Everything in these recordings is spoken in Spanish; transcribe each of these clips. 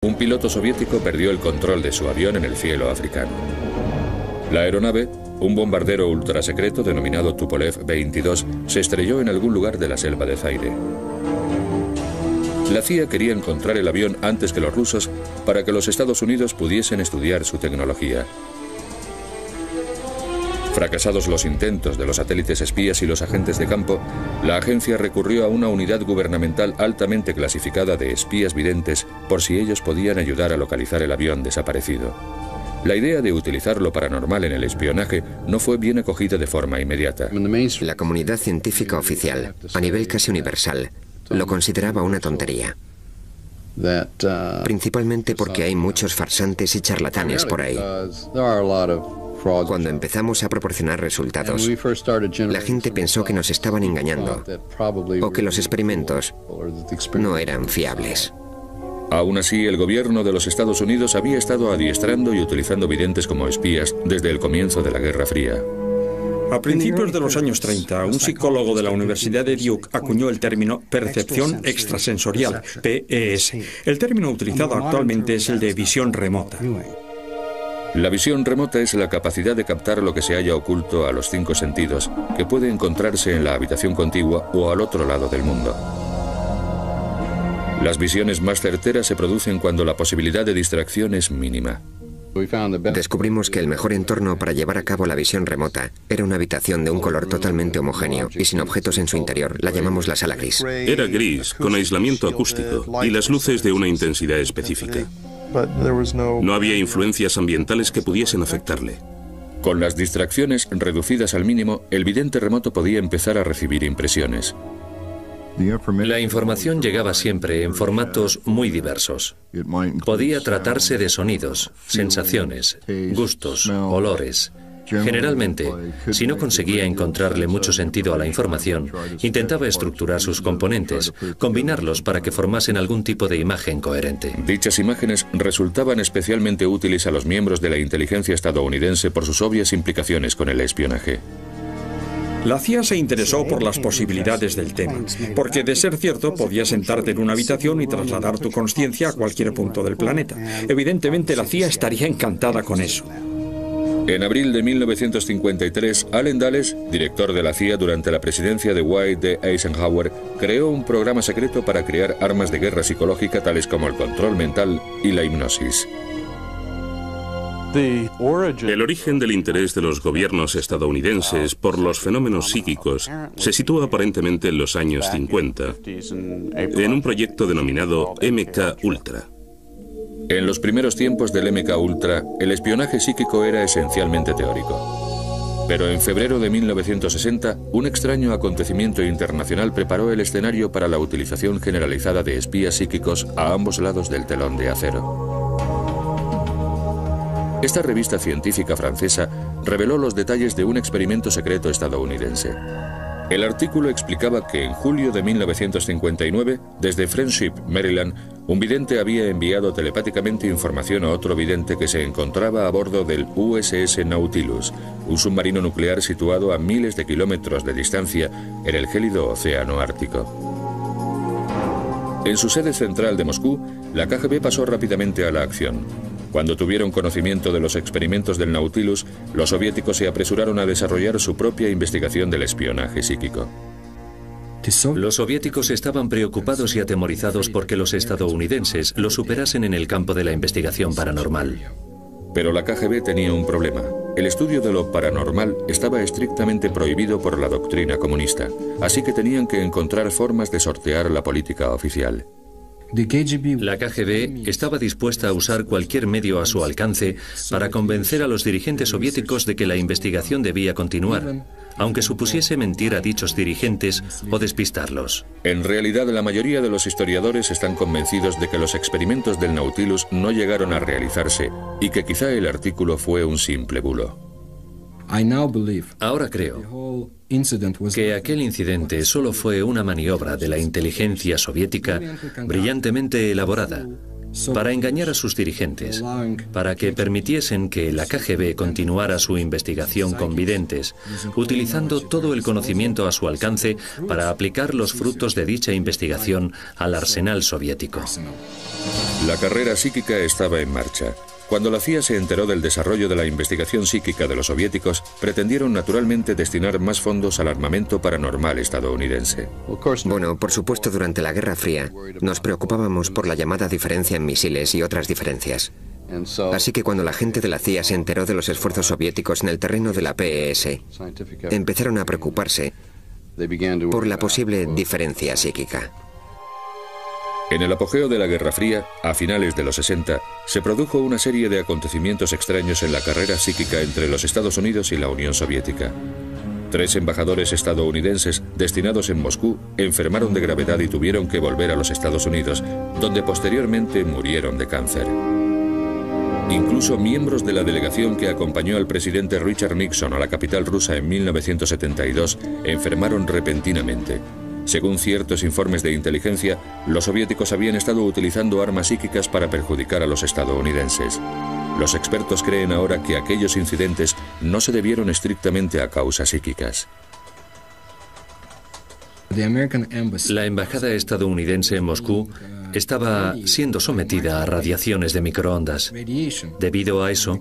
Un piloto soviético perdió el control de su avión en el cielo africano. La aeronave, un bombardero ultrasecreto denominado Tupolev 22, se estrelló en algún lugar de la selva de Zaire. La CIA quería encontrar el avión antes que los rusos para que los Estados Unidos pudiesen estudiar su tecnología. Fracasados los intentos de los satélites espías y los agentes de campo, la agencia recurrió a una unidad gubernamental altamente clasificada de espías videntes por si ellos podían ayudar a localizar el avión desaparecido. La idea de utilizar lo paranormal en el espionaje no fue bien acogida de forma inmediata. La comunidad científica oficial, a nivel casi universal, lo consideraba una tontería. Principalmente porque hay muchos farsantes y charlatanes por ahí. Cuando empezamos a proporcionar resultados, la gente pensó que nos estaban engañando o que los experimentos no eran fiables. Aún así, el gobierno de los Estados Unidos había estado adiestrando y utilizando videntes como espías desde el comienzo de la Guerra Fría. A principios de los años 30, un psicólogo de la Universidad de Duke acuñó el término percepción extrasensorial, PES. El término utilizado actualmente es el de visión remota. La visión remota es la capacidad de captar lo que se halla oculto a los 5 sentidos, que puede encontrarse en la habitación contigua o al otro lado del mundo. Las visiones más certeras se producen cuando la posibilidad de distracción es mínima. Descubrimos que el mejor entorno para llevar a cabo la visión remota era una habitación de un color totalmente homogéneo y sin objetos en su interior. La llamamos la sala gris. Era gris, con aislamiento acústico y las luces de una intensidad específica. No había influencias ambientales que pudiesen afectarle. Con las distracciones reducidas al mínimo, el vidente remoto podía empezar a recibir impresiones. La información llegaba siempre en formatos muy diversos. Podía tratarse de sonidos, sensaciones, gustos, olores. Generalmente, si no conseguía encontrarle mucho sentido a la información, intentaba estructurar sus componentes, combinarlos para que formasen algún tipo de imagen coherente. Dichas imágenes resultaban especialmente útiles a los miembros de la inteligencia estadounidense por sus obvias implicaciones con el espionaje. La CIA se interesó por las posibilidades del tema, porque de ser cierto podías sentarte en una habitación y trasladar tu consciencia a cualquier punto del planeta. Evidentemente la CIA estaría encantada con eso. En abril de 1953, Allen Dulles, director de la CIA durante la presidencia de Dwight D. Eisenhower, creó un programa secreto para crear armas de guerra psicológica tales como el control mental y la hipnosis. El origen del interés de los gobiernos estadounidenses por los fenómenos psíquicos se sitúa aparentemente en los años 50, en un proyecto denominado MK Ultra. En los primeros tiempos del MK Ultra, el espionaje psíquico era esencialmente teórico. Pero en febrero de 1960, un extraño acontecimiento internacional preparó el escenario para la utilización generalizada de espías psíquicos a ambos lados del telón de acero. Esta revista científica francesa reveló los detalles de un experimento secreto estadounidense. El artículo explicaba que en julio de 1959, desde Friendship, Maryland, un vidente había enviado telepáticamente información a otro vidente que se encontraba a bordo del USS Nautilus, un submarino nuclear situado a miles de kilómetros de distancia en el gélido océano Ártico. En su sede central de Moscú, la KGB pasó rápidamente a la acción. Cuando tuvieron conocimiento de los experimentos del Nautilus, los soviéticos se apresuraron a desarrollar su propia investigación del espionaje psíquico. Los soviéticos estaban preocupados y atemorizados porque los estadounidenses lo superasen en el campo de la investigación paranormal. Pero la KGB tenía un problema. El estudio de lo paranormal estaba estrictamente prohibido por la doctrina comunista, así que tenían que encontrar formas de sortear la política oficial. La KGB estaba dispuesta a usar cualquier medio a su alcance para convencer a los dirigentes soviéticos de que la investigación debía continuar, aunque supusiese mentir a dichos dirigentes o despistarlos. En realidad, la mayoría de los historiadores están convencidos de que los experimentos del Nautilus no llegaron a realizarse y que quizá el artículo fue un simple bulo. Ahora creo que aquel incidente solo fue una maniobra de la inteligencia soviética brillantemente elaborada, para engañar a sus dirigentes, para que permitiesen que la KGB continuara su investigación con videntes, utilizando todo el conocimiento a su alcance para aplicar los frutos de dicha investigación al arsenal soviético. La carrera psíquica estaba en marcha. Cuando la CIA se enteró del desarrollo de la investigación psíquica de los soviéticos, pretendieron naturalmente destinar más fondos al armamento paranormal estadounidense. Bueno, por supuesto, durante la Guerra Fría nos preocupábamos por la llamada diferencia en misiles y otras diferencias. Así que cuando la gente de la CIA se enteró de los esfuerzos soviéticos en el terreno de la PES, empezaron a preocuparse por la posible diferencia psíquica. En el apogeo de la Guerra Fría, a finales de los 60, se produjo una serie de acontecimientos extraños en la carrera psíquica entre los Estados Unidos y la Unión Soviética. 3 embajadores estadounidenses destinados en Moscú enfermaron de gravedad y tuvieron que volver a los Estados Unidos, donde posteriormente murieron de cáncer. Incluso miembros de la delegación que acompañó al presidente Richard Nixon a la capital rusa en 1972 enfermaron repentinamente. Según ciertos informes de inteligencia, los soviéticos habían estado utilizando armas psíquicas para perjudicar a los estadounidenses. Los expertos creen ahora que aquellos incidentes no se debieron estrictamente a causas psíquicas. La embajada estadounidense en Moscú estaba siendo sometida a radiaciones de microondas. Debido a eso,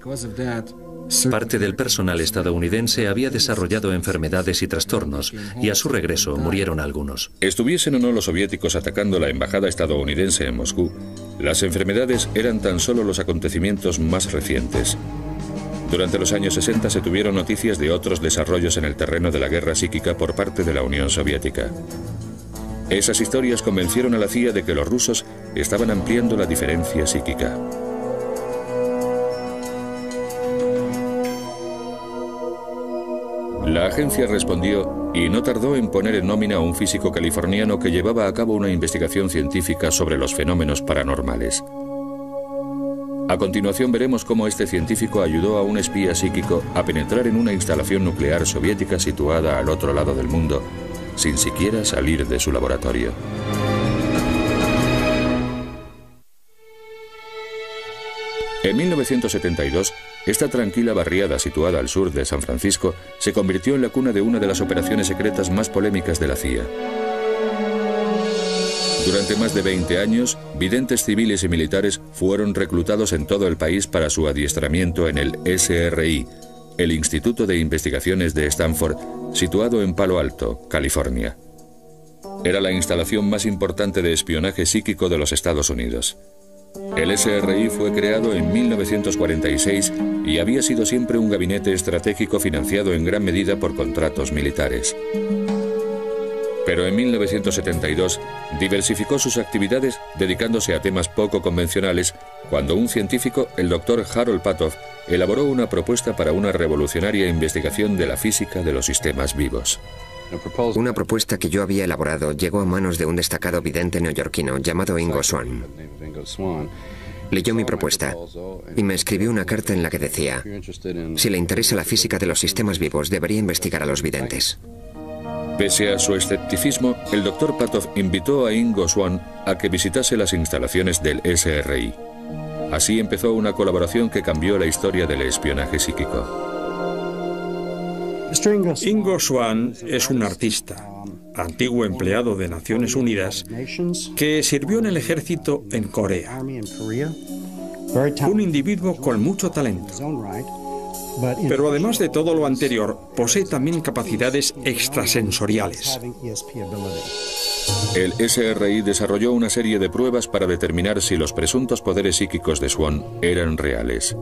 parte del personal estadounidense había desarrollado enfermedades y trastornos, y a su regreso murieron algunos. Estuviesen o no los soviéticos atacando la embajada estadounidense en Moscú, las enfermedades eran tan solo los acontecimientos más recientes. Durante los años 60 se tuvieron noticias de otros desarrollos en el terreno de la guerra psíquica por parte de la Unión Soviética. Esas historias convencieron a la CIA de que los rusos estaban ampliando la diferencia psíquica. La agencia respondió y no tardó en poner en nómina a un físico californiano que llevaba a cabo una investigación científica sobre los fenómenos paranormales. A continuación veremos cómo este científico ayudó a un espía psíquico a penetrar en una instalación nuclear soviética situada al otro lado del mundo, sin siquiera salir de su laboratorio. En 1972, esta tranquila barriada situada al sur de San Francisco se convirtió en la cuna de una de las operaciones secretas más polémicas de la CIA. Durante más de 20 años, videntes civiles y militares fueron reclutados en todo el país para su adiestramiento en el SRI, el Instituto de Investigaciones de Stanford, situado en Palo Alto, California. Era la instalación más importante de espionaje psíquico de los Estados Unidos. El SRI fue creado en 1946 y había sido siempre un gabinete estratégico financiado en gran medida por contratos militares. Pero en 1972 diversificó sus actividades dedicándose a temas poco convencionales cuando un científico, el Dr. Harold Patoff, elaboró una propuesta para una revolucionaria investigación de la física de los sistemas vivos. Una propuesta que yo había elaborado llegó a manos de un destacado vidente neoyorquino llamado Ingo Swann. Leyó mi propuesta y me escribió una carta en la que decía: si le interesa la física de los sistemas vivos, debería investigar a los videntes. Pese a su escepticismo, el Dr. Patoff invitó a Ingo Swann a que visitase las instalaciones del SRI. Así empezó una colaboración que cambió la historia del espionaje psíquico. Ingo Swann es un artista, antiguo empleado de Naciones Unidas, que sirvió en el ejército en Corea. Un individuo con mucho talento. Pero además de todo lo anterior, posee también capacidades extrasensoriales. El SRI desarrolló una serie de pruebas para determinar si los presuntos poderes psíquicos de Swann eran reales.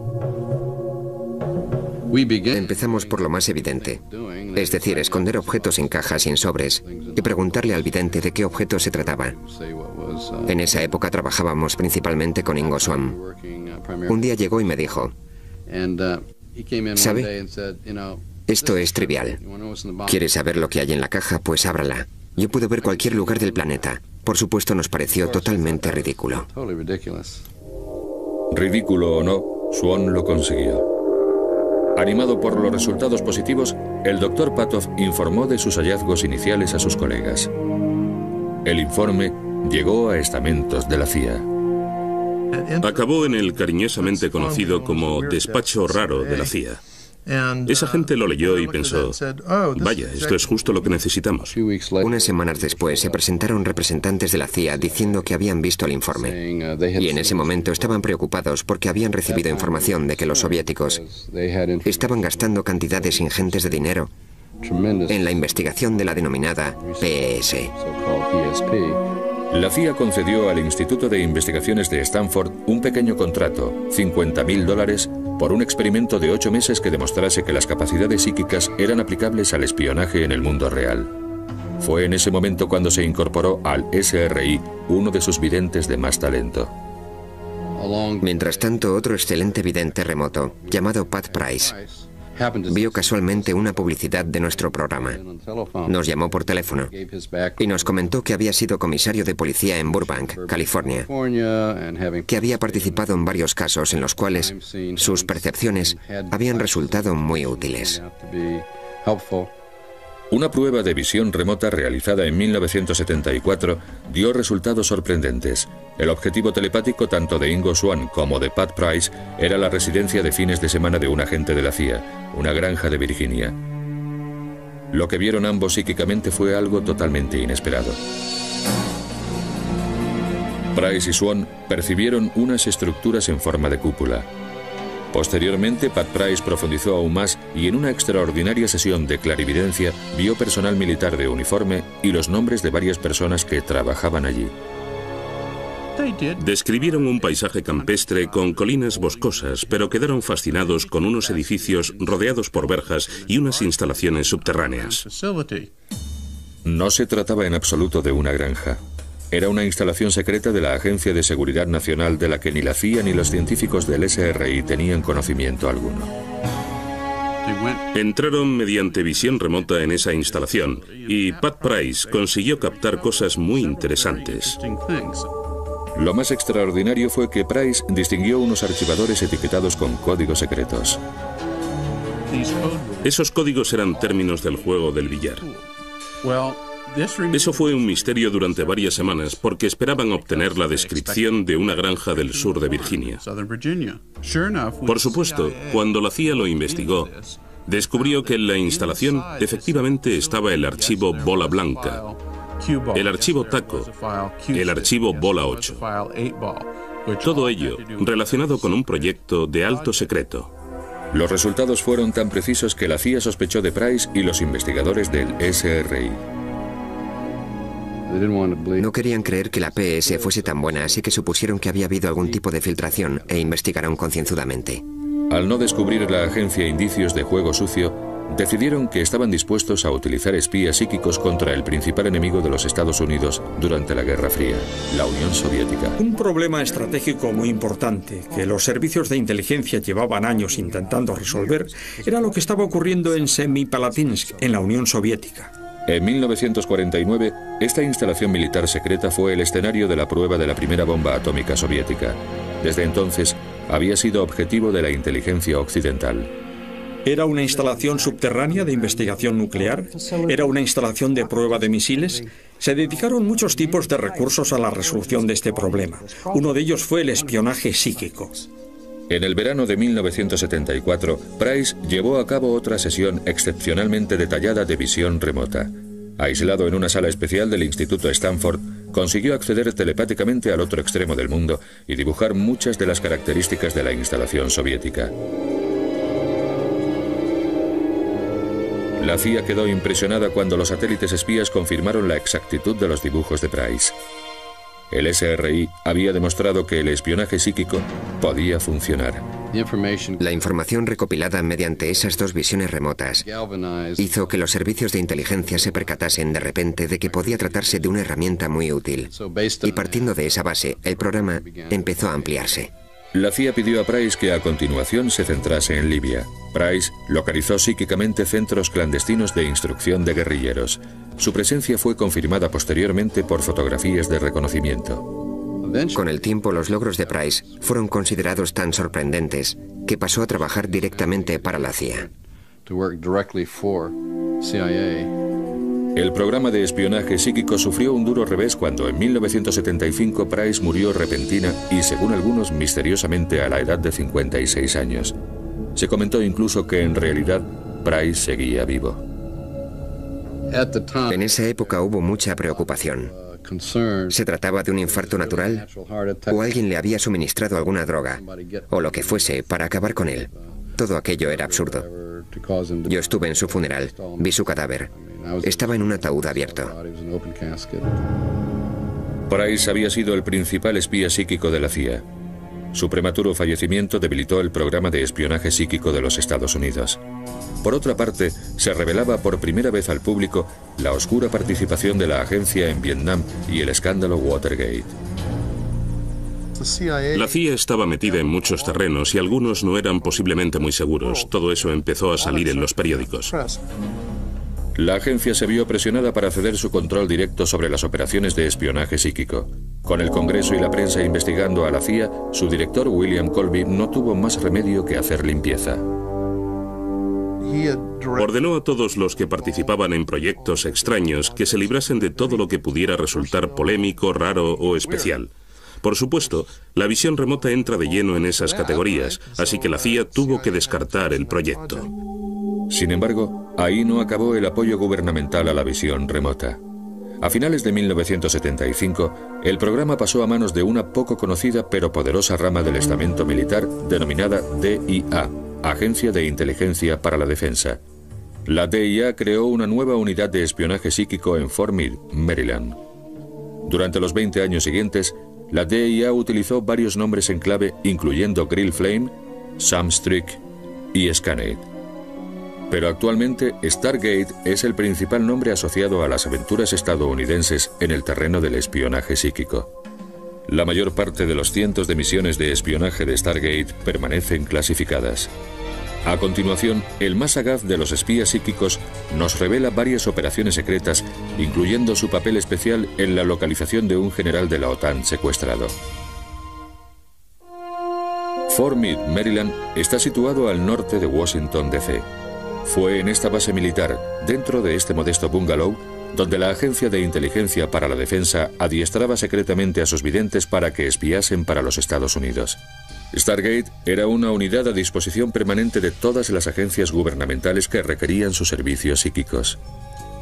Empezamos por lo más evidente, es decir, esconder objetos en cajas y en sobres y preguntarle al vidente de qué objeto se trataba. En esa época trabajábamos principalmente con Ingo Swann. Un día llegó y me dijo: ¿sabe? Esto es trivial. ¿Quiere saber lo que hay en la caja? Pues ábrala. Yo puedo ver cualquier lugar del planeta. Por supuesto, nos pareció totalmente ridículo. Ridículo o no, Swann lo consiguió. Animado por los resultados positivos, el Dr. Patoff informó de sus hallazgos iniciales a sus colegas. El informe llegó a estamentos de la CIA. Acabó en el cariñosamente conocido como despacho raro de la CIA. Esa gente lo leyó y pensó, vaya, esto es justo lo que necesitamos. Unas semanas después se presentaron representantes de la CIA diciendo que habían visto el informe. Y en ese momento estaban preocupados porque habían recibido información de que los soviéticos estaban gastando cantidades ingentes de dinero en la investigación de la denominada PES. La CIA concedió al Instituto de Investigaciones de Stanford un pequeño contrato, $50.000, por un experimento de 8 meses que demostrase que las capacidades psíquicas eran aplicables al espionaje en el mundo real. Fue en ese momento cuando se incorporó al SRI uno de sus videntes de más talento. Mientras tanto, otro excelente vidente remoto, llamado Pat Price, vio casualmente una publicidad de nuestro programa. Nos llamó por teléfono y nos comentó que había sido comisario de policía en Burbank, California, que había participado en varios casos en los cuales sus percepciones habían resultado muy útiles. Una prueba de visión remota realizada en 1974 dio resultados sorprendentes. El objetivo telepático tanto de Ingo Swann como de Pat Price era la residencia de fines de semana de un agente de la CIA, una granja de Virginia. Lo que vieron ambos psíquicamente fue algo totalmente inesperado. Price y Swann percibieron unas estructuras en forma de cúpula. Posteriormente, Pat Price profundizó aún más y en una extraordinaria sesión de clarividencia vio personal militar de uniforme y los nombres de varias personas que trabajaban allí. Describieron un paisaje campestre con colinas boscosas, pero quedaron fascinados con unos edificios rodeados por verjas y unas instalaciones subterráneas. No se trataba en absoluto de una granja. Era una instalación secreta de la Agencia de Seguridad Nacional de la que ni la CIA ni los científicos del SRI tenían conocimiento alguno. Entraron mediante visión remota en esa instalación y Pat Price consiguió captar cosas muy interesantes. Lo más extraordinario fue que Price distinguió unos archivadores etiquetados con códigos secretos. Esos códigos eran términos del juego del billar. Eso fue un misterio durante varias semanas porque esperaban obtener la descripción de una granja del sur de Virginia. Por supuesto, cuando la CIA lo investigó, descubrió que en la instalación efectivamente estaba el archivo Bola Blanca, el archivo Taco, el archivo Bola 8. Todo ello relacionado con un proyecto de alto secreto. Los resultados fueron tan precisos que la CIA sospechó de Price y los investigadores del SRI. No querían creer que la PES fuese tan buena, así que supusieron que había habido algún tipo de filtración e investigaron concienzudamente. Al no descubrir la agencia indicios de juego sucio, decidieron que estaban dispuestos a utilizar espías psíquicos contra el principal enemigo de los Estados Unidos durante la Guerra Fría, la Unión Soviética. Un problema estratégico muy importante que los servicios de inteligencia llevaban años intentando resolver era lo que estaba ocurriendo en Semipalatinsk, en la Unión Soviética. En 1949, esta instalación militar secreta fue el escenario de la prueba de la primera bomba atómica soviética. Desde entonces, había sido objetivo de la inteligencia occidental. ¿Era una instalación subterránea de investigación nuclear? ¿Era una instalación de prueba de misiles? Se dedicaron muchos tipos de recursos a la resolución de este problema. Uno de ellos fue el espionaje psíquico. En el verano de 1974, Price llevó a cabo otra sesión excepcionalmente detallada de visión remota. Aislado en una sala especial del Instituto Stanford, consiguió acceder telepáticamente al otro extremo del mundo y dibujar muchas de las características de la instalación soviética. La CIA quedó impresionada cuando los satélites espías confirmaron la exactitud de los dibujos de Price. El SRI había demostrado que el espionaje psíquico podía funcionar. La información recopilada mediante esas dos visiones remotas hizo que los servicios de inteligencia se percatasen de repente de que podía tratarse de una herramienta muy útil. Y partiendo de esa base, el programa empezó a ampliarse. La CIA pidió a Price que a continuación se centrase en Libia. Price localizó psíquicamente centros clandestinos de instrucción de guerrilleros. Su presencia fue confirmada posteriormente por fotografías de reconocimiento. Con el tiempo, los logros de Price fueron considerados tan sorprendentes que pasó a trabajar directamente para la CIA. El programa de espionaje psíquico sufrió un duro revés cuando en 1975 Price murió repentina y, según algunos, misteriosamente a la edad de 56 años. Se comentó incluso que en realidad Price seguía vivo. En esa época hubo mucha preocupación. ¿Se trataba de un infarto natural? ¿O alguien le había suministrado alguna droga? O lo que fuese para acabar con él. Todo aquello era absurdo. Yo estuve en su funeral, vi su cadáver. Estaba en un ataúd abierto. Price había sido el principal espía psíquico de la CIA. Su prematuro fallecimiento debilitó el programa de espionaje psíquico de los Estados Unidos. Por otra parte, se revelaba por primera vez al público la oscura participación de la agencia en Vietnam y el escándalo Watergate. La CIA estaba metida en muchos terrenos y algunos no eran posiblemente muy seguros. Todo eso empezó a salir en los periódicos. La agencia se vio presionada para ceder su control directo sobre las operaciones de espionaje psíquico. Con el Congreso y la prensa investigando a la CIA, su director William Colby no tuvo más remedio que hacer limpieza. Ordenó a todos los que participaban en proyectos extraños que se librasen de todo lo que pudiera resultar polémico, raro o especial. Por supuesto, la visión remota entra de lleno en esas categorías, así que la CIA tuvo que descartar el proyecto. Sin embargo, ahí no acabó el apoyo gubernamental a la visión remota. A finales de 1975, el programa pasó a manos de una poco conocida pero poderosa rama del estamento militar denominada DIA, Agencia de Inteligencia para la Defensa. La DIA creó una nueva unidad de espionaje psíquico en Fort Meade, Maryland. Durante los 20 años siguientes, la DIA utilizó varios nombres en clave, incluyendo Grill Flame, Sam Strick y Scanate. Pero actualmente Stargate es el principal nombre asociado a las aventuras estadounidenses en el terreno del espionaje psíquico. La mayor parte de los cientos de misiones de espionaje de Stargate permanecen clasificadas. A continuación, el más sagaz de los espías psíquicos nos revela varias operaciones secretas, incluyendo su papel especial en la localización de un general de la OTAN secuestrado. Fort Meade, Maryland, está situado al norte de Washington, D.C. Fue en esta base militar, dentro de este modesto bungalow, donde la Agencia de Inteligencia para la Defensa adiestraba secretamente a sus videntes para que espiasen para los Estados Unidos. Stargate era una unidad a disposición permanente de todas las agencias gubernamentales que requerían sus servicios psíquicos.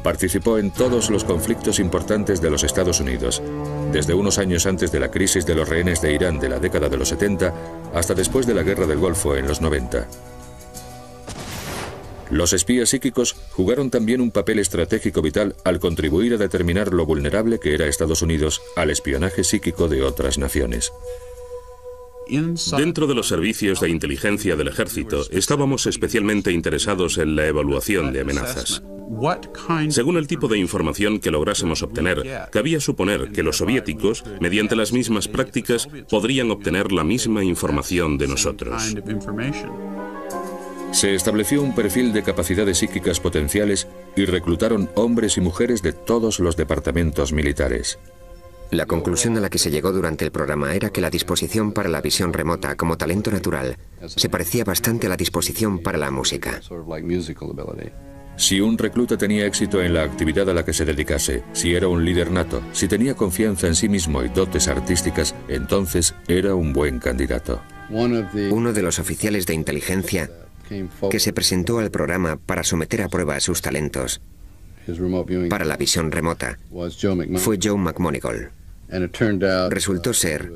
Participó en todos los conflictos importantes de los Estados Unidos, desde unos años antes de la crisis de los rehenes de Irán de la década de los 70 hasta después de la Guerra del Golfo en los 90. Los espías psíquicos jugaron también un papel estratégico vital al contribuir a determinar lo vulnerable que era Estados Unidos al espionaje psíquico de otras naciones. Dentro de los servicios de inteligencia del ejército, estábamos especialmente interesados en la evaluación de amenazas. Según el tipo de información que lográsemos obtener, cabía suponer que los soviéticos, mediante las mismas prácticas, podrían obtener la misma información de nosotros. Se estableció un perfil de capacidades psíquicas potenciales y reclutaron hombres y mujeres de todos los departamentos militares. La conclusión a la que se llegó durante el programa era que la disposición para la visión remota como talento natural se parecía bastante a la disposición para la música. Si un recluta tenía éxito en la actividad a la que se dedicase, si era un líder nato, si tenía confianza en sí mismo y dotes artísticas, entonces era un buen candidato. Uno de los oficiales de inteligencia que se presentó al programa para someter a prueba sus talentos para la visión remota fue Joe McMonigal. Resultó ser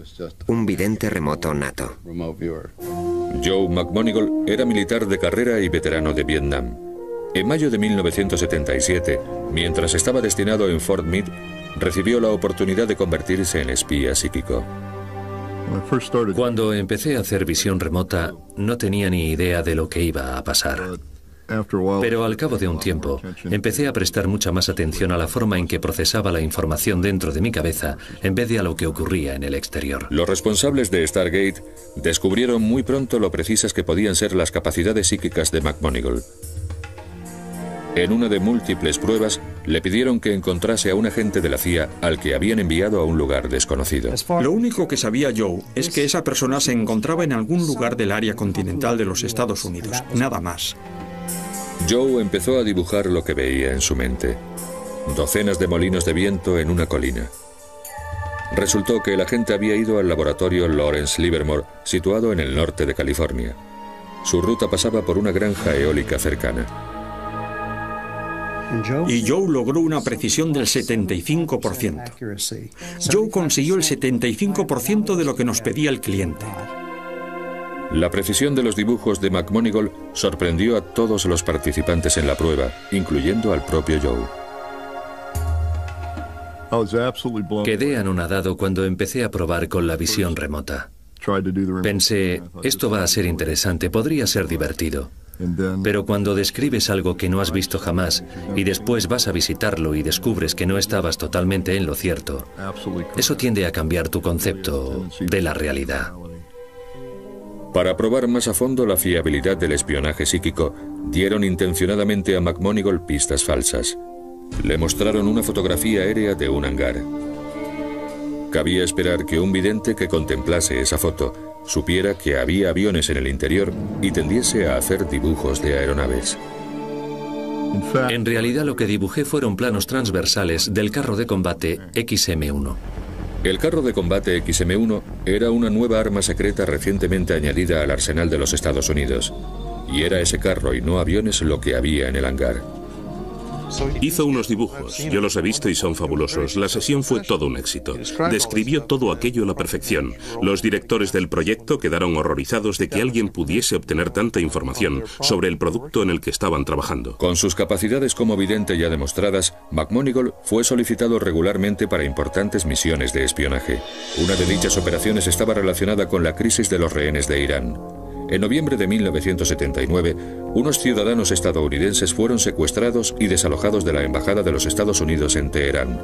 un vidente remoto nato. Joe McMonigal era militar de carrera y veterano de Vietnam. En mayo de 1977, mientras estaba destinado en Fort Meade, recibió la oportunidad de convertirse en espía psíquico. Cuando empecé a hacer visión remota, no tenía ni idea de lo que iba a pasar. Pero al cabo de un tiempo, empecé a prestar mucha más atención a la forma en que procesaba la información dentro de mi cabeza, en vez de a lo que ocurría en el exterior. Los responsables de Stargate descubrieron muy pronto lo precisas que podían ser las capacidades psíquicas de McMonigal. En una de múltiples pruebas, le pidieron que encontrase a un agente de la CIA al que habían enviado a un lugar desconocido. Lo único que sabía Joe es que esa persona se encontraba en algún lugar del área continental de los Estados Unidos, nada más. Joe empezó a dibujar lo que veía en su mente. docenas de molinos de viento en una colina. Resultó que el agente había ido al laboratorio Lawrence Livermore, situado en el norte de California. Su ruta pasaba por una granja eólica cercana. Y Joe logró una precisión del 75%. Joe consiguió el 75% de lo que nos pedía el cliente. La precisión de los dibujos de McMonigle sorprendió a todos los participantes en la prueba, incluyendo al propio Joe. Quedé anonadado cuando empecé a probar con la visión remota. Pensé, esto va a ser interesante, podría ser divertido. Pero cuando describes algo que no has visto jamás y después vas a visitarlo y descubres que no estabas totalmente en lo cierto, eso tiende a cambiar tu concepto de la realidad. Para probar más a fondo la fiabilidad del espionaje psíquico, dieron intencionadamente a McMonigle pistas falsas. Le mostraron una fotografía aérea de un hangar. Cabía esperar que un vidente que contemplase esa foto supiera que había aviones en el interior y tendiese a hacer dibujos de aeronaves. En realidad lo que dibujé fueron planos transversales del carro de combate XM-1. El carro de combate XM-1 era una nueva arma secreta recientemente añadida al arsenal de los Estados Unidos. Y era ese carro y no aviones lo que había en el hangar. Hizo unos dibujos, yo los he visto y son fabulosos. La sesión fue todo un éxito. Describió todo aquello a la perfección. Los directores del proyecto quedaron horrorizados de que alguien pudiese obtener tanta información sobre el producto en el que estaban trabajando. Con sus capacidades como vidente ya demostradas, McMonigle fue solicitado regularmente para importantes misiones de espionaje. Una de dichas operaciones estaba relacionada con la crisis de los rehenes de Irán. En noviembre de 1979, unos ciudadanos estadounidenses fueron secuestrados y desalojados de la Embajada de los Estados Unidos en Teherán.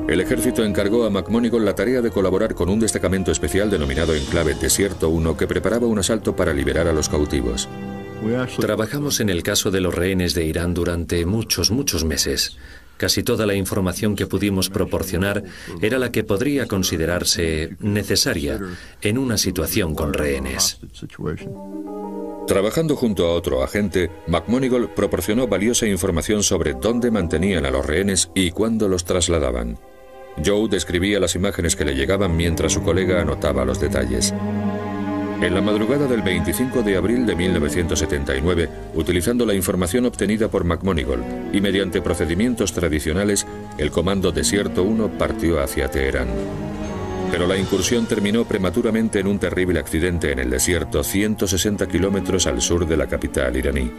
El ejército encargó a McMonigle la tarea de colaborar con un destacamento especial denominado Enclave Desierto 1 que preparaba un asalto para liberar a los cautivos. Trabajamos en el caso de los rehenes de Irán durante muchos meses. Casi toda la información que pudimos proporcionar era la que podría considerarse necesaria en una situación con rehenes. Trabajando junto a otro agente, McMonigle proporcionó valiosa información sobre dónde mantenían a los rehenes y cuándo los trasladaban. Joe describía las imágenes que le llegaban mientras su colega anotaba los detalles. En la madrugada del 25 de abril de 1979, utilizando la información obtenida por McMonigle y mediante procedimientos tradicionales, el comando Desierto 1 partió hacia Teherán. Pero la incursión terminó prematuramente en un terrible accidente en el desierto, 160 kilómetros al sur de la capital iraní.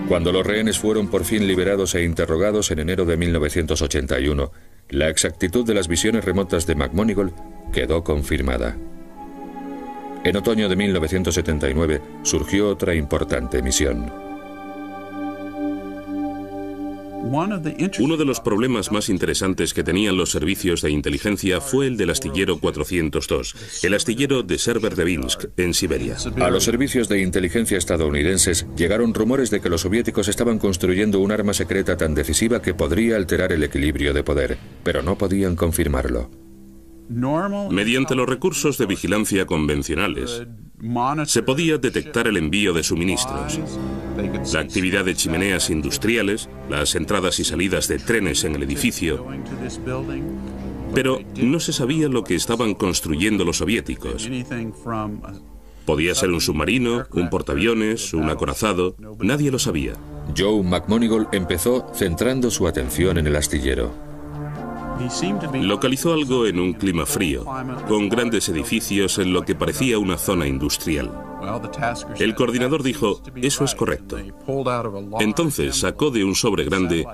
Cuando los rehenes fueron por fin liberados e interrogados en enero de 1981, la exactitud de las visiones remotas de McMonigle quedó confirmada. En otoño de 1979 surgió otra importante misión. Uno de los problemas más interesantes que tenían los servicios de inteligencia fue el del astillero 402, el astillero de Severodvinsk, en Siberia. A los servicios de inteligencia estadounidenses llegaron rumores de que los soviéticos estaban construyendo un arma secreta tan decisiva que podría alterar el equilibrio de poder, pero no podían confirmarlo. Mediante los recursos de vigilancia convencionales, se podía detectar el envío de suministros, la actividad de chimeneas industriales, las entradas y salidas de trenes en el edificio, pero no se sabía lo que estaban construyendo los soviéticos. Podía ser un submarino, un portaaviones, un acorazado, nadie lo sabía. Joe McMonigle empezó centrando su atención en el astillero. Localizó algo en un clima frío, con grandes edificios en lo que parecía una zona industrial. El coordinador dijo, eso es correcto. Entonces sacó de un sobre grande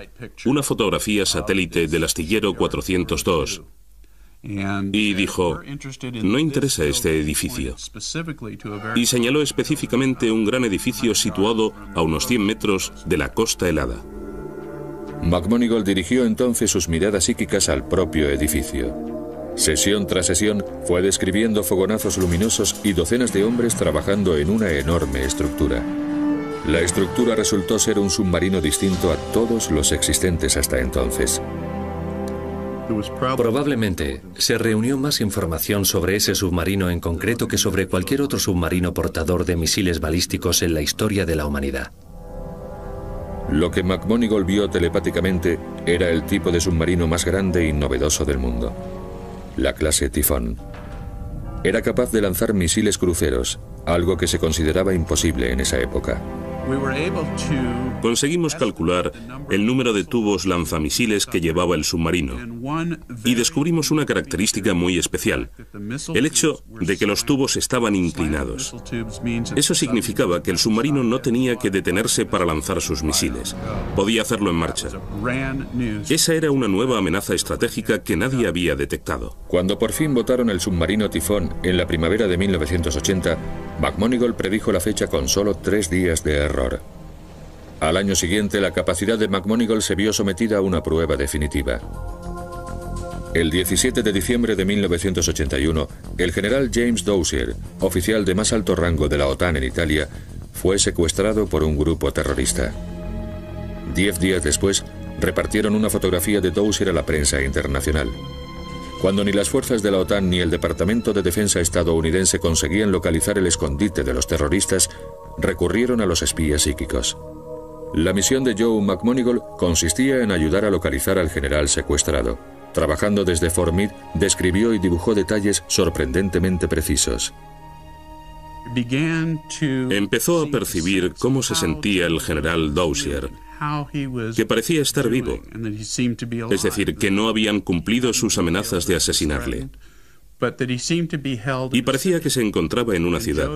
una fotografía satélite del astillero 402 y dijo, no interesa este edificio. Y señaló específicamente un gran edificio situado a unos 100 metros de la costa helada. McMonigle dirigió entonces sus miradas psíquicas al propio edificio. Sesión tras sesión fue describiendo fogonazos luminosos y docenas de hombres trabajando en una enorme estructura. La estructura resultó ser un submarino distinto a todos los existentes hasta entonces. Probablemente se reunió más información sobre ese submarino en concreto que sobre cualquier otro submarino portador de misiles balísticos en la historia de la humanidad. Lo que McMonigle vio telepáticamente era el tipo de submarino más grande y novedoso del mundo, la clase Tifón. Era capaz de lanzar misiles cruceros, algo que se consideraba imposible en esa época. Conseguimos calcular el número de tubos lanzamisiles que llevaba el submarino y descubrimos una característica muy especial, el hecho de que los tubos estaban inclinados. Eso significaba que el submarino no tenía que detenerse para lanzar sus misiles, podía hacerlo en marcha. Esa era una nueva amenaza estratégica que nadie había detectado. Cuando por fin botaron el submarino Tifón en la primavera de 1980, McMonigle predijo la fecha con solo 3 días de error. Al año siguiente, la capacidad de McMonigle se vio sometida a una prueba definitiva. El 17 de diciembre de 1981, el general James Dozier, oficial de más alto rango de la OTAN en Italia, fue secuestrado por un grupo terrorista. 10 días después, repartieron una fotografía de Dozier a la prensa internacional. Cuando ni las fuerzas de la OTAN ni el Departamento de Defensa estadounidense conseguían localizar el escondite de los terroristas, recurrieron a los espías psíquicos. La misión de Joe McMonigle consistía en ayudar a localizar al general secuestrado. Trabajando desde Fort Meade, describió y dibujó detalles sorprendentemente precisos. Empezó a percibir cómo se sentía el general Dozier, que parecía estar vivo, es decir, que no habían cumplido sus amenazas de asesinarle. Y parecía que se encontraba en una ciudad.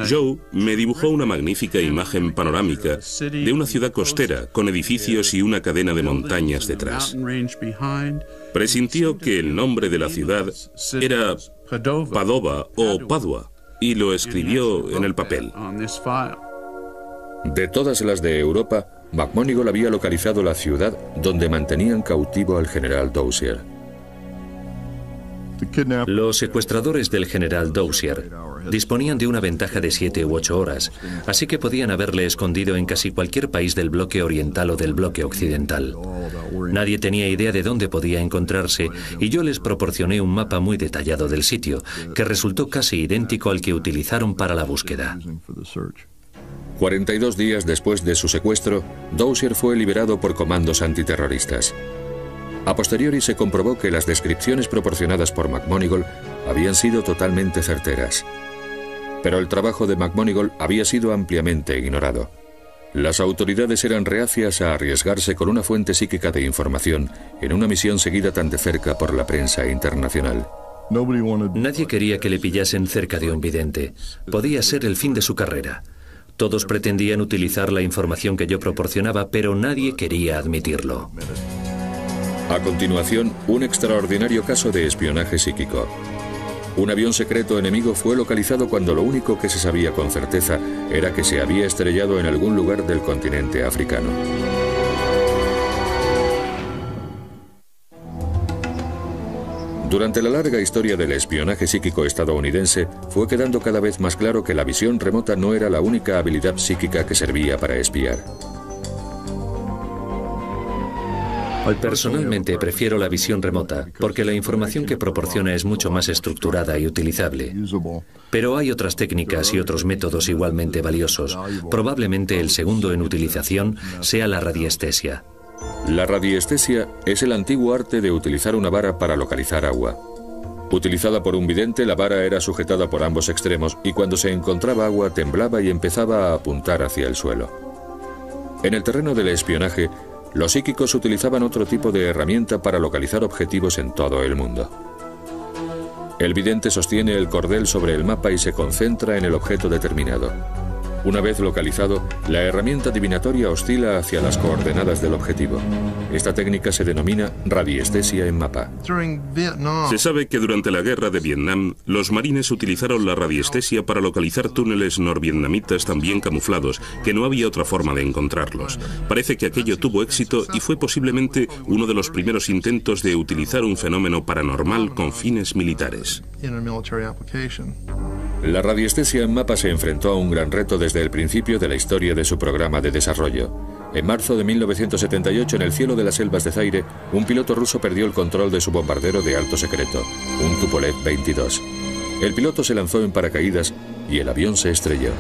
Joe me dibujó una magnífica imagen panorámica de una ciudad costera con edificios y una cadena de montañas detrás. Presintió que el nombre de la ciudad era Padova o Padua y lo escribió en el papel. De todas las de Europa, McMonigle había localizado la ciudad donde mantenían cautivo al general Dozier. Los secuestradores del general Dozier disponían de una ventaja de 7 u 8 horas, así que podían haberle escondido en casi cualquier país del bloque oriental o del bloque occidental. Nadie tenía idea de dónde podía encontrarse y yo les proporcioné un mapa muy detallado del sitio, que resultó casi idéntico al que utilizaron para la búsqueda. 42 días después de su secuestro, Dozier fue liberado por comandos antiterroristas. A posteriori se comprobó que las descripciones proporcionadas por McMonigle habían sido totalmente certeras. Pero el trabajo de McMonigle había sido ampliamente ignorado. Las autoridades eran reacias a arriesgarse con una fuente psíquica de información en una misión seguida tan de cerca por la prensa internacional. Nadie quería que le pillasen cerca de un vidente. Podía ser el fin de su carrera. Todos pretendían utilizar la información que yo proporcionaba, pero nadie quería admitirlo. A continuación, un extraordinario caso de espionaje psíquico. Un avión secreto enemigo fue localizado cuando lo único que se sabía con certeza era que se había estrellado en algún lugar del continente africano. Durante la larga historia del espionaje psíquico estadounidense, fue quedando cada vez más claro que la visión remota no era la única habilidad psíquica que servía para espiar. Personalmente prefiero la visión remota, porque la información que proporciona es mucho más estructurada y utilizable. Pero hay otras técnicas y otros métodos igualmente valiosos. Probablemente el segundo en utilización sea la radiestesia. La radiestesia es el antiguo arte de utilizar una vara para localizar agua. Utilizada por un vidente, la vara era sujetada por ambos extremos y cuando se encontraba agua temblaba y empezaba a apuntar hacia el suelo. En el terreno del espionaje, los psíquicos utilizaban otro tipo de herramienta para localizar objetivos en todo el mundo. El vidente sostiene el cordel sobre el mapa y se concentra en el objeto determinado. Una vez localizado, la herramienta divinatoria oscila hacia las coordenadas del objetivo. Esta técnica se denomina radiestesia en mapa. Se sabe que durante la guerra de Vietnam, los marines utilizaron la radiestesia para localizar túneles norvietnamitas tan bien camuflados que no había otra forma de encontrarlos. Parece que aquello tuvo éxito y fue posiblemente uno de los primeros intentos de utilizar un fenómeno paranormal con fines militares. La radiestesia en mapa se enfrentó a un gran reto desde el principio de la historia de su programa de desarrollo. En marzo de 1978, en el cielo de las selvas de Zaire, un piloto ruso perdió el control de su bombardero de alto secreto, un Tupolev 22. El piloto se lanzó en paracaídas y el avión se estrelló.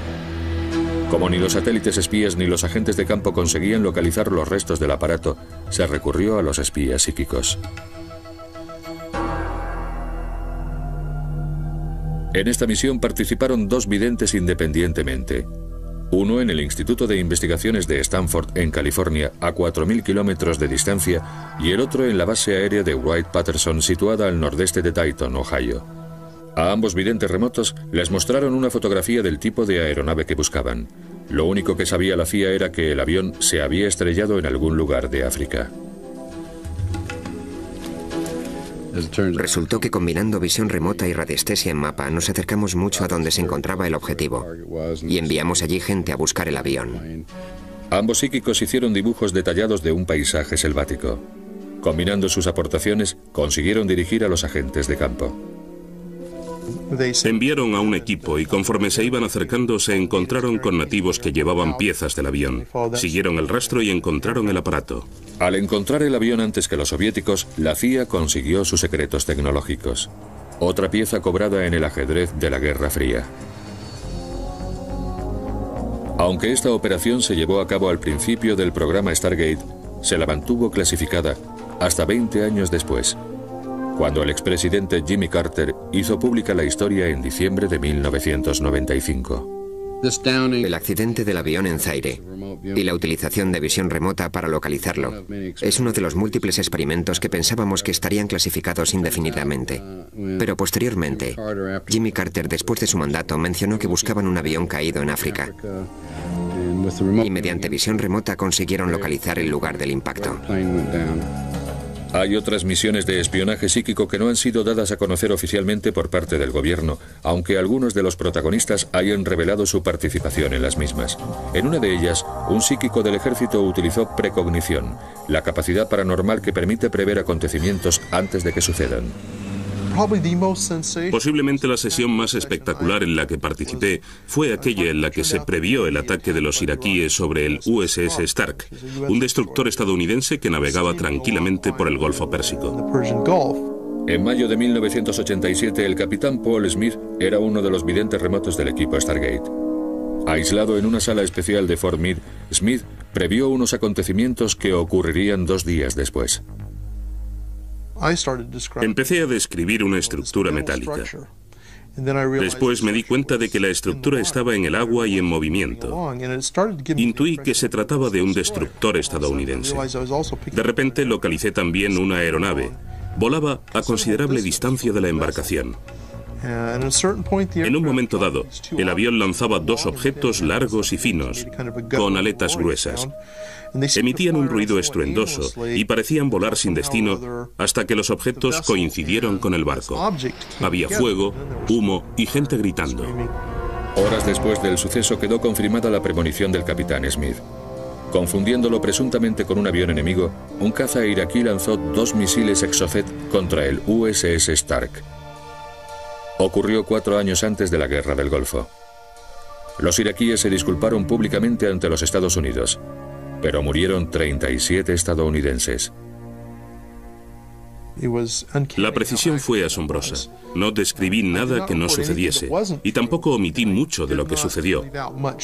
Como ni los satélites espías ni los agentes de campo conseguían localizar los restos del aparato, se recurrió a los espías psíquicos. En esta misión participaron 2 videntes independientemente. Uno en el Instituto de Investigaciones de Stanford, en California, a 4.000 kilómetros de distancia, y el otro en la base aérea de Wright-Patterson, situada al nordeste de Dayton, Ohio. A ambos videntes remotos les mostraron una fotografía del tipo de aeronave que buscaban. Lo único que sabía la CIA era que el avión se había estrellado en algún lugar de África. Resultó que combinando visión remota y radiestesia en mapa nos acercamos mucho a donde se encontraba el objetivo y enviamos allí gente a buscar el avión. Ambos psíquicos hicieron dibujos detallados de un paisaje selvático. Combinando sus aportaciones, consiguieron dirigir a los agentes de campo. Enviaron a un equipo y conforme se iban acercando se encontraron con nativos que llevaban piezas del avión. Siguieron el rastro y encontraron el aparato. Al encontrar el avión antes que los soviéticos, la CIA consiguió sus secretos tecnológicos. Otra pieza cobrada en el ajedrez de la Guerra Fría. Aunque esta operación se llevó a cabo al principio del programa Stargate, se la mantuvo clasificada hasta 20 años después, cuando el expresidente Jimmy Carter hizo pública la historia en diciembre de 1995. El accidente del avión en Zaire y la utilización de visión remota para localizarlo es uno de los múltiples experimentos que pensábamos que estarían clasificados indefinidamente. Pero posteriormente, Jimmy Carter, después de su mandato, mencionó que buscaban un avión caído en África y mediante visión remota consiguieron localizar el lugar del impacto. Hay otras misiones de espionaje psíquico que no han sido dadas a conocer oficialmente por parte del gobierno, aunque algunos de los protagonistas hayan revelado su participación en las mismas. En una de ellas, un psíquico del ejército utilizó precognición, la capacidad paranormal que permite prever acontecimientos antes de que sucedan. Posiblemente la sesión más espectacular en la que participé fue aquella en la que se previó el ataque de los iraquíes sobre el USS Stark, un destructor estadounidense que navegaba tranquilamente por el Golfo Pérsico. En mayo de 1987, el capitán Paul Smith era uno de los videntes remotos del equipo Stargate. Aislado en una sala especial de Fort Meade, Smith previó unos acontecimientos que ocurrirían 2 días después. Empecé a describir una estructura metálica. Después me di cuenta de que la estructura estaba en el agua y en movimiento. Intuí que se trataba de un destructor estadounidense. De repente localicé también una aeronave. Volaba a considerable distancia de la embarcación. En un momento dado, el avión lanzaba 2 objetos largos y finos, con aletas gruesas. Emitían un ruido estruendoso y parecían volar sin destino hasta que los objetos coincidieron con el barco. Había fuego, humo y gente gritando. Horas después del suceso quedó confirmada la premonición del capitán Smith. Confundiéndolo presuntamente con un avión enemigo, un caza iraquí lanzó 2 misiles Exocet contra el USS Stark. Ocurrió 4 años antes de la Guerra del Golfo. Los iraquíes se disculparon públicamente ante los Estados Unidos, pero murieron 37 estadounidenses. La precisión fue asombrosa. No describí nada que no sucediese y tampoco omití mucho de lo que sucedió.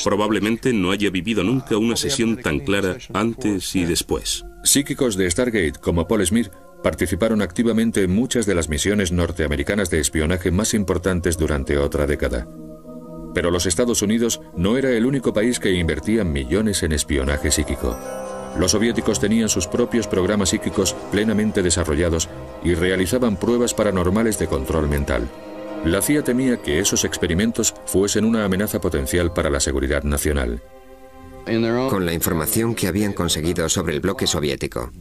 Probablemente no haya vivido nunca una sesión tan clara antes y después. Psíquicos de Stargate como Paul Smith participaron activamente en muchas de las misiones norteamericanas de espionaje más importantes durante otra década. Pero los Estados Unidos no era el único país que invertía millones en espionaje psíquico. Los soviéticos tenían sus propios programas psíquicos plenamente desarrollados y realizaban pruebas paranormales de control mental. La CIA temía que esos experimentos fuesen una amenaza potencial para la seguridad nacional. Con la información que habían conseguido sobre el bloque soviético,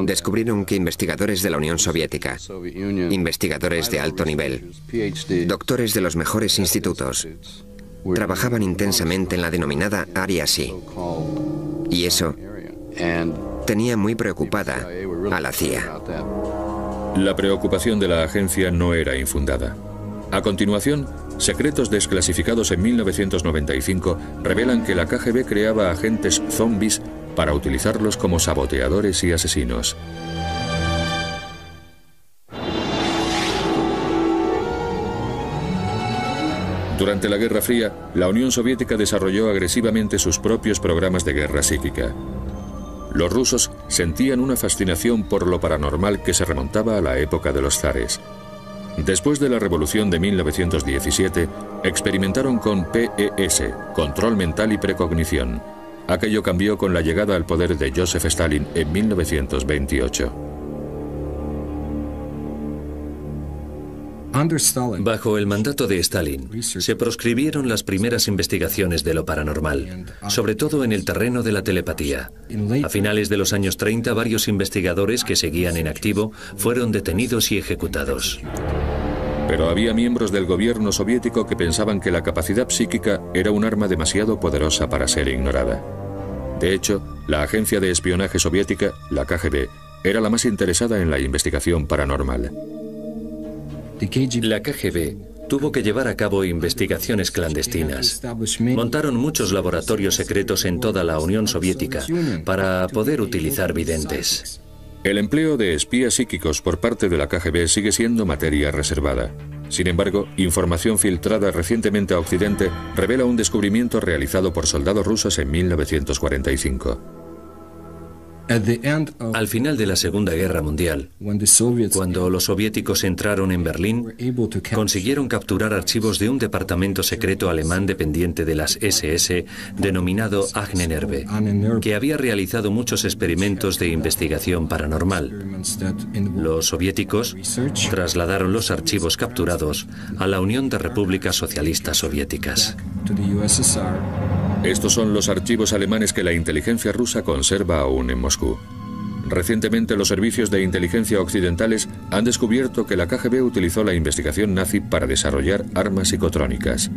descubrieron que investigadores de la Unión Soviética, investigadores de alto nivel, doctores de los mejores institutos, trabajaban intensamente en la denominada Área Psi. Y eso tenía muy preocupada a la CIA. La preocupación de la agencia no era infundada. A continuación, secretos desclasificados en 1995 revelan que la KGB creaba agentes zombies para utilizarlos como saboteadores y asesinos. Durante la Guerra Fría, la Unión Soviética desarrolló agresivamente sus propios programas de guerra psíquica. Los rusos sentían una fascinación por lo paranormal que se remontaba a la época de los zares. Después de la Revolución de 1917, experimentaron con PES, control mental y precognición. Aquello cambió con la llegada al poder de Joseph Stalin en 1928. Bajo el mandato de Stalin, se proscribieron las primeras investigaciones de lo paranormal, sobre todo en el terreno de la telepatía. A finales de los años 30, varios investigadores que seguían en activo fueron detenidos y ejecutados. Pero había miembros del gobierno soviético que pensaban que la capacidad psíquica era un arma demasiado poderosa para ser ignorada. De hecho, la agencia de espionaje soviética, la KGB, era la más interesada en la investigación paranormal. La KGB tuvo que llevar a cabo investigaciones clandestinas. Montaron muchos laboratorios secretos en toda la Unión Soviética para poder utilizar videntes. El empleo de espías psíquicos por parte de la KGB sigue siendo materia reservada. Sin embargo, información filtrada recientemente a Occidente revela un descubrimiento realizado por soldados rusos en 1945. Al final de la Segunda Guerra Mundial, cuando los soviéticos entraron en Berlín, consiguieron capturar archivos de un departamento secreto alemán dependiente de las SS denominado Ahnenerbe, que había realizado muchos experimentos de investigación paranormal. Los soviéticos trasladaron los archivos capturados a la Unión de Repúblicas Socialistas Soviéticas. Estos son los archivos alemanes que la inteligencia rusa conserva aún en Moscú. Recientemente, los servicios de inteligencia occidentales han descubierto que la KGB utilizó la investigación nazi para desarrollar armas psicotrónicas.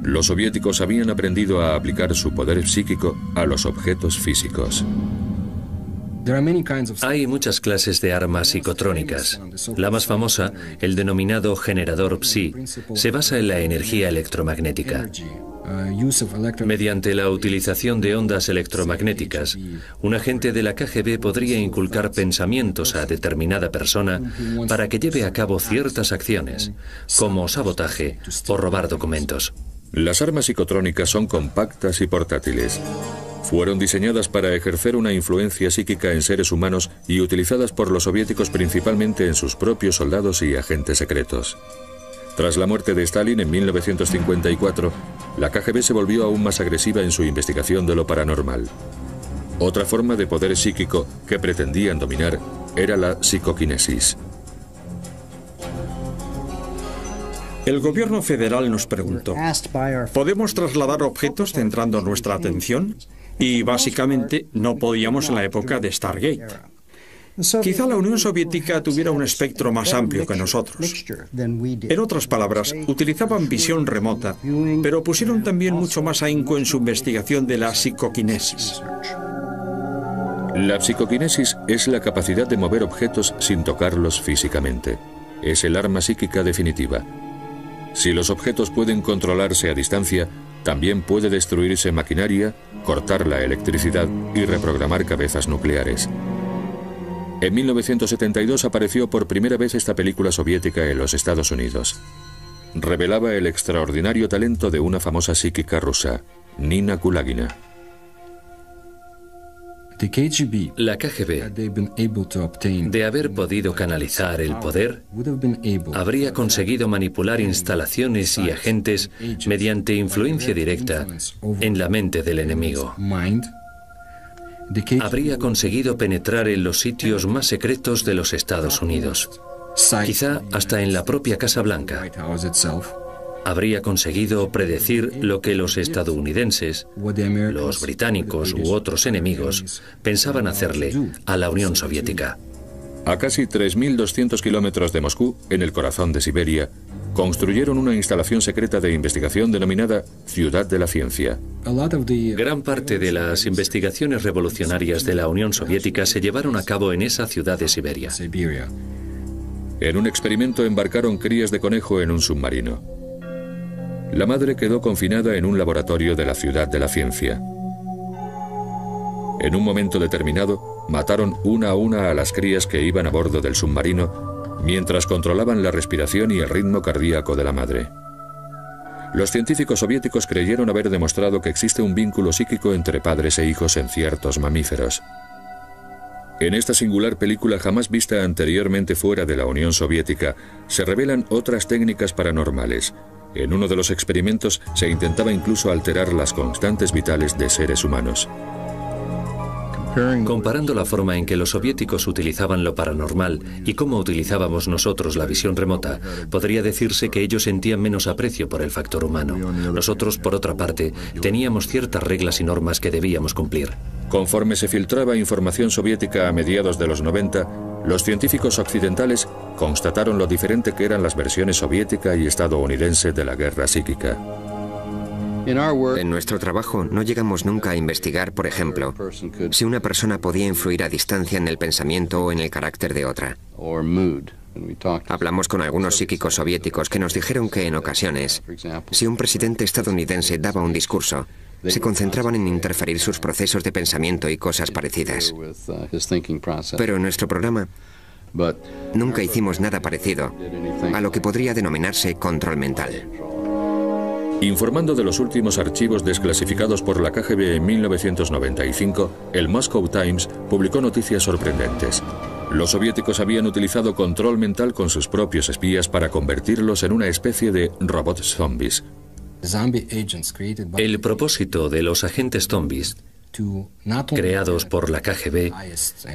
Los soviéticos habían aprendido a aplicar su poder psíquico a los objetos físicos. Hay muchas clases de armas psicotrónicas. La más famosa, el denominado generador psi, se basa en la energía electromagnética. Mediante la utilización de ondas electromagnéticas, un agente de la KGB podría inculcar pensamientos a determinada persona para que lleve a cabo ciertas acciones, como sabotaje o robar documentos. Las armas psicotrónicas son compactas y portátiles. Fueron diseñadas para ejercer una influencia psíquica en seres humanos y utilizadas por los soviéticos principalmente en sus propios soldados y agentes secretos. Tras la muerte de Stalin en 1954, la KGB se volvió aún más agresiva en su investigación de lo paranormal. Otra forma de poder psíquico que pretendían dominar era la psicoquinesis. El gobierno federal nos preguntó, ¿podemos trasladar objetos centrando nuestra atención? Y básicamente no podíamos en la época de Stargate. Quizá la Unión Soviética tuviera un espectro más amplio que nosotros. En otras palabras, utilizaban visión remota, pero pusieron también mucho más ahínco en su investigación de la psicoquinesis. La psicoquinesis es la capacidad de mover objetos sin tocarlos físicamente. Es el arma psíquica definitiva. Si los objetos pueden controlarse a distancia, también puede destruirse maquinaria, cortar la electricidad y reprogramar cabezas nucleares. En 1972 apareció por primera vez esta película soviética en los Estados Unidos. Revelaba el extraordinario talento de una famosa psíquica rusa, Nina Kulagina. La KGB, de haber podido canalizar el poder, habría conseguido manipular instalaciones y agentes mediante influencia directa en la mente del enemigo. Habría conseguido penetrar en los sitios más secretos de los Estados Unidos, quizá hasta en la propia Casa Blanca. Habría conseguido predecir lo que los estadounidenses, los británicos u otros enemigos pensaban hacerle a la Unión Soviética. A casi 3.200 kilómetros de Moscú, en el corazón de Siberia, construyeron una instalación secreta de investigación denominada Ciudad de la Ciencia. Gran parte de las investigaciones revolucionarias de la Unión Soviética se llevaron a cabo en esa ciudad de Siberia. En un experimento embarcaron crías de conejo en un submarino. La madre quedó confinada en un laboratorio de la Ciudad de la Ciencia. En un momento determinado, mataron una a una a las crías que iban a bordo del submarino, mientras controlaban la respiración y el ritmo cardíaco de la madre. Los científicos soviéticos creyeron haber demostrado que existe un vínculo psíquico entre padres e hijos en ciertos mamíferos. En esta singular película jamás vista anteriormente fuera de la Unión Soviética, se revelan otras técnicas paranormales. En uno de los experimentos se intentaba incluso alterar las constantes vitales de seres humanos. Comparando la forma en que los soviéticos utilizaban lo paranormal y cómo utilizábamos nosotros la visión remota, podría decirse que ellos sentían menos aprecio por el factor humano. Nosotros, por otra parte, teníamos ciertas reglas y normas que debíamos cumplir. Conforme se filtraba información soviética a mediados de los 90, los científicos occidentales constataron lo diferente que eran las versiones soviética y estadounidense de la guerra psíquica. En nuestro trabajo no llegamos nunca a investigar, por ejemplo, si una persona podía influir a distancia en el pensamiento o en el carácter de otra. Hablamos con algunos psíquicos soviéticos que nos dijeron que en ocasiones, si un presidente estadounidense daba un discurso, se concentraban en interferir sus procesos de pensamiento y cosas parecidas. Pero en nuestro programa nunca hicimos nada parecido a lo que podría denominarse control mental. Informando de los últimos archivos desclasificados por la KGB en 1995, el Moscow Times publicó noticias sorprendentes. Los soviéticos habían utilizado control mental con sus propios espías para convertirlos en una especie de robots zombies. El propósito de los agentes zombies, creados por la KGB,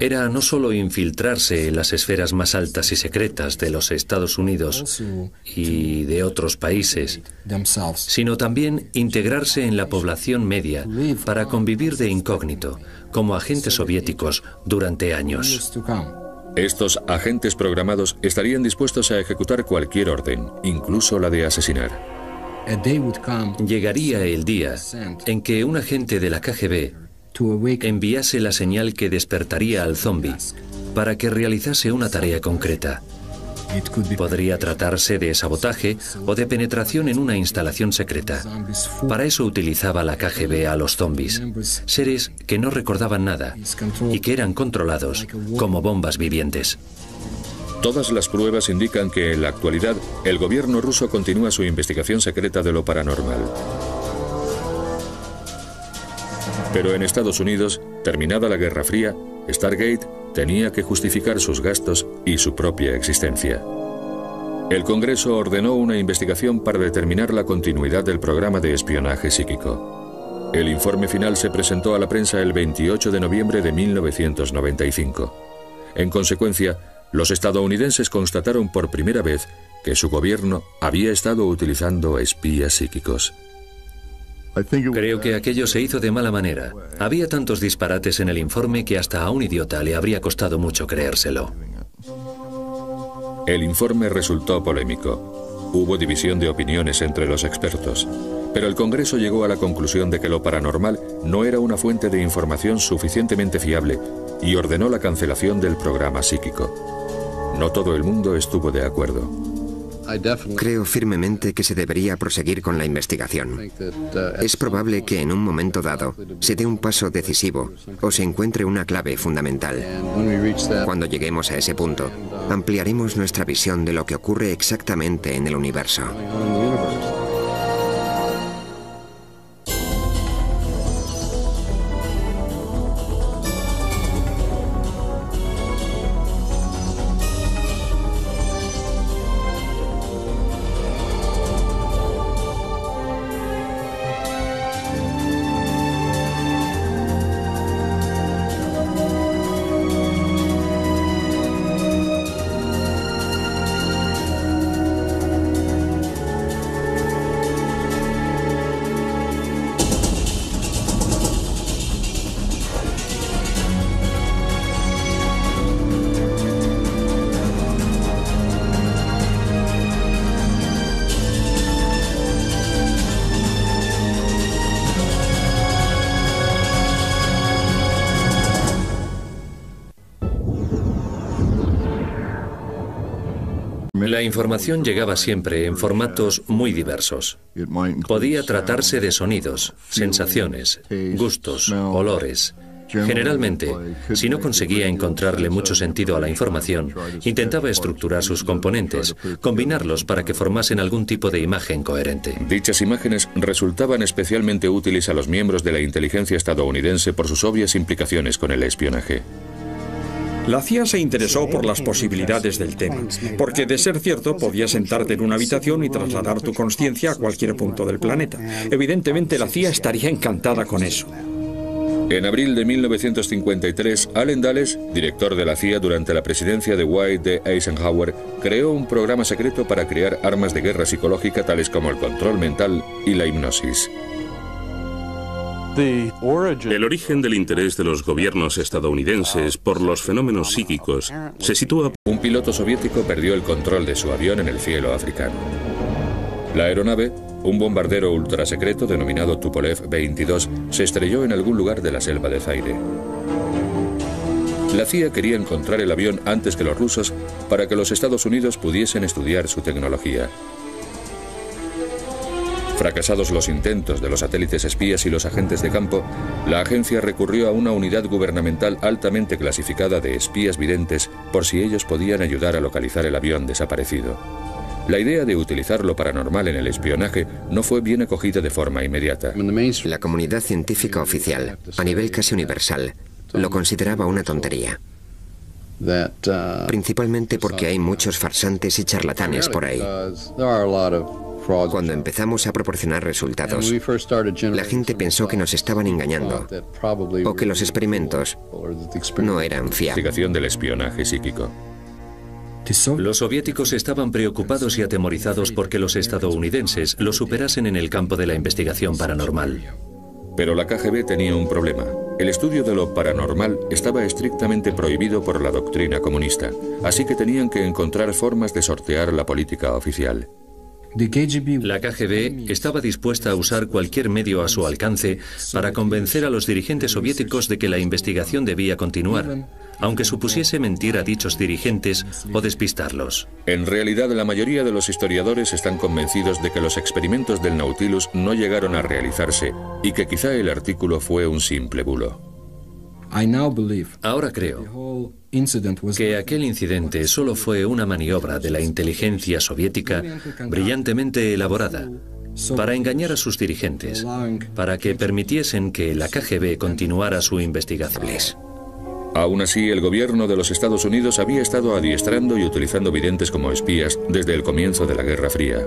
era no solo infiltrarse en las esferas más altas y secretas de los Estados Unidos y de otros países, sino también integrarse en la población media para convivir de incógnito, como agentes soviéticos, durante años. Estos agentes programados estarían dispuestos a ejecutar cualquier orden, incluso la de asesinar. Llegaría el día en que un agente de la KGB enviase la señal que despertaría al zombi para que realizase una tarea concreta. Podría tratarse de sabotaje o de penetración en una instalación secreta. Para eso utilizaba la KGB a los zombis, seres que no recordaban nada y que eran controlados como bombas vivientes. Todas las pruebas indican que en la actualidad el gobierno ruso continúa su investigación secreta de lo paranormal. Pero en Estados Unidos, terminada la Guerra Fría, Stargate tenía que justificar sus gastos y su propia existencia. El Congreso ordenó una investigación para determinar la continuidad del programa de espionaje psíquico. El informe final se presentó a la prensa el 28 de noviembre de 1995. En consecuencia, los estadounidenses constataron por primera vez que su gobierno había estado utilizando espías psíquicos. Creo que aquello se hizo de mala manera. Había tantos disparates en el informe que hasta a un idiota le habría costado mucho creérselo. El informe resultó polémico. Hubo división de opiniones entre los expertos. Pero el Congreso llegó a la conclusión de que lo paranormal no era una fuente de información suficientemente fiable y ordenó la cancelación del programa psíquico. No todo el mundo estuvo de acuerdo. Creo firmemente que se debería proseguir con la investigación. Es probable que en un momento dado se dé un paso decisivo o se encuentre una clave fundamental. Cuando lleguemos a ese punto, ampliaremos nuestra visión de lo que ocurre exactamente en el universo. La información llegaba siempre en formatos muy diversos. Podía tratarse de sonidos, sensaciones, gustos, olores. Generalmente, si no conseguía encontrarle mucho sentido a la información, intentaba estructurar sus componentes, combinarlos para que formasen algún tipo de imagen coherente. Dichas imágenes resultaban especialmente útiles a los miembros de la inteligencia estadounidense por sus obvias implicaciones con el espionaje. La CIA se interesó por las posibilidades del tema, porque de ser cierto podías sentarte en una habitación y trasladar tu conciencia a cualquier punto del planeta. Evidentemente la CIA estaría encantada con eso. En abril de 1953, Allen Dulles, director de la CIA durante la presidencia de Dwight D. Eisenhower, creó un programa secreto para crear armas de guerra psicológica tales como el control mental y la hipnosis. El origen del interés de los gobiernos estadounidenses por los fenómenos psíquicos se sitúa. Un piloto soviético perdió el control de su avión en el cielo africano. La aeronave, un bombardero ultrasecreto denominado Tupolev 22, se estrelló en algún lugar de la selva de Zaire. La CIA quería encontrar el avión antes que los rusos para que los Estados Unidos pudiesen estudiar su tecnología. Fracasados los intentos de los satélites espías y los agentes de campo, la agencia recurrió a una unidad gubernamental altamente clasificada de espías videntes por si ellos podían ayudar a localizar el avión desaparecido. La idea de utilizar lo paranormal en el espionaje no fue bien acogida de forma inmediata. La comunidad científica oficial, a nivel casi universal, lo consideraba una tontería. Principalmente porque hay muchos farsantes y charlatanes por ahí. Cuando empezamos a proporcionar resultados, la gente pensó que nos estaban engañando o que los experimentos no eran fiables. Investigación del espionaje psíquico. Los soviéticos estaban preocupados y atemorizados porque los estadounidenses lo superasen en el campo de la investigación paranormal. Pero la KGB tenía un problema. El estudio de lo paranormal estaba estrictamente prohibido por la doctrina comunista, así que tenían que encontrar formas de sortear la política oficial. La KGB estaba dispuesta a usar cualquier medio a su alcance para convencer a los dirigentes soviéticos de que la investigación debía continuar, aunque supusiese mentir a dichos dirigentes o despistarlos. En realidad, la mayoría de los historiadores están convencidos de que los experimentos del Nautilus no llegaron a realizarse y que quizá el artículo fue un simple bulo. Ahora creo que aquel incidente solo fue una maniobra de la inteligencia soviética brillantemente elaborada para engañar a sus dirigentes, para que permitiesen que la KGB continuara su investigación. Aún así, el gobierno de los Estados Unidos había estado adiestrando y utilizando videntes como espías desde el comienzo de la Guerra Fría.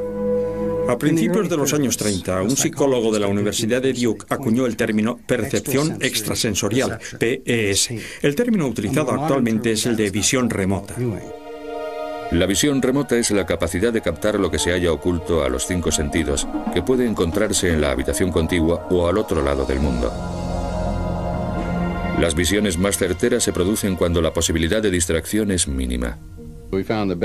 A principios de los años 30, un psicólogo de la Universidad de Duke acuñó el término percepción extrasensorial, PES. El término utilizado actualmente es el de visión remota. La visión remota es la capacidad de captar lo que se halla oculto a los 5 sentidos, que puede encontrarse en la habitación contigua o al otro lado del mundo. Las visiones más certeras se producen cuando la posibilidad de distracción es mínima.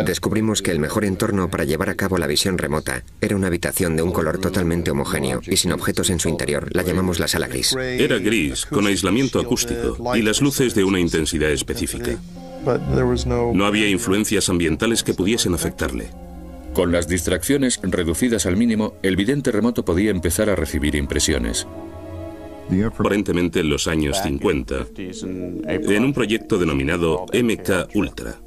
Descubrimos que el mejor entorno para llevar a cabo la visión remota era una habitación de un color totalmente homogéneo y sin objetos en su interior. La llamamos la sala gris. Era gris, con aislamiento acústico y las luces de una intensidad específica. No había influencias ambientales que pudiesen afectarle. Con las distracciones reducidas al mínimo, el vidente remoto podía empezar a recibir impresiones. Aparentemente en los años 50, en un proyecto denominado MK Ultra.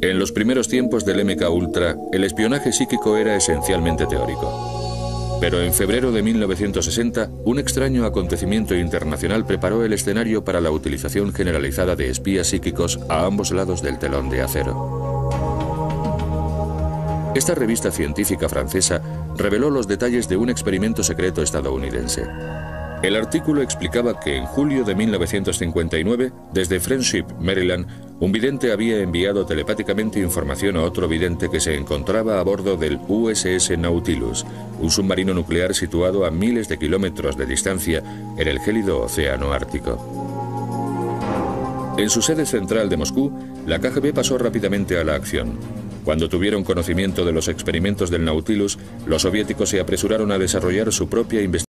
En los primeros tiempos del MK Ultra, el espionaje psíquico era esencialmente teórico. Pero en febrero de 1960, un extraño acontecimiento internacional preparó el escenario para la utilización generalizada de espías psíquicos a ambos lados del telón de acero. Esta revista científica francesa reveló los detalles de un experimento secreto estadounidense. El artículo explicaba que en julio de 1959, desde Friendship, Maryland, un vidente había enviado telepáticamente información a otro vidente que se encontraba a bordo del USS Nautilus, un submarino nuclear situado a miles de kilómetros de distancia en el gélido océano Ártico. En su sede central de Moscú, la KGB pasó rápidamente a la acción. Cuando tuvieron conocimiento de los experimentos del Nautilus, los soviéticos se apresuraron a desarrollar su propia investigación.